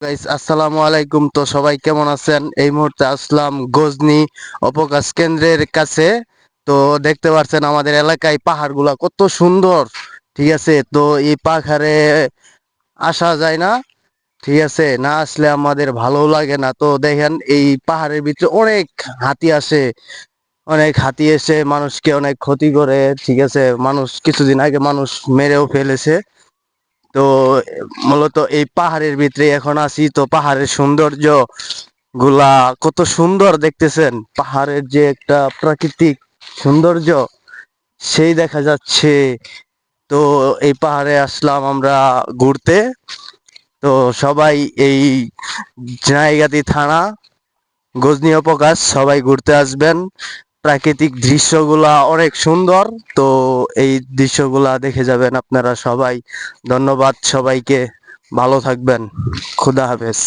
Guys আসসালামু আলাইকুম। তো সবাই কেমন আছেন? এই মুহূর্তে আসলাম গজনি অবকাশ কেন্দ্রের কাছে। তো দেখতে পাচ্ছেন আমাদের এলাকায় পাহাড়গুলা কত সুন্দর। ঠিক আছে, তো এই পাহাড়ে আসা যায় না। ঠিক আছে, না আসলে আমাদের ভালো লাগে না। তো দেখেন এই পাহাড়ের ভিতরে অনেক হাতি আসে, অনেক হাতি এসে মানুষকে অনেক ক্ষতি করে। ঠিক আছে, মানুষ কিছুদিন আগে মানুষ মেরেও ফেলেছে। তো মূলত এই পাহাড়ের ভিতরে এখন আছি। তো পাহাড়ের সৌন্দর্য গুলা কত সুন্দর দেখতেছেন, পাহাড়ের যে একটা প্রাকৃতিক সৌন্দর্য সেই দেখা যাচ্ছে। তো এই পাহাড়ে আসলাম আমরা ঘুরতে। তো সবাই এই ঝিনাইগাতি থানা গজনী উপকাশ সবাই ঘুরতে আসবেন। প্রাকৃতিক দৃশ্যগুলা অনেক সুন্দর। তো এই দৃশ্যগুলা দেখে যাবেন আপনারা সবাই। ধন্যবাদ সবাইকে, ভালো থাকবেন। খুদা হাফেজ।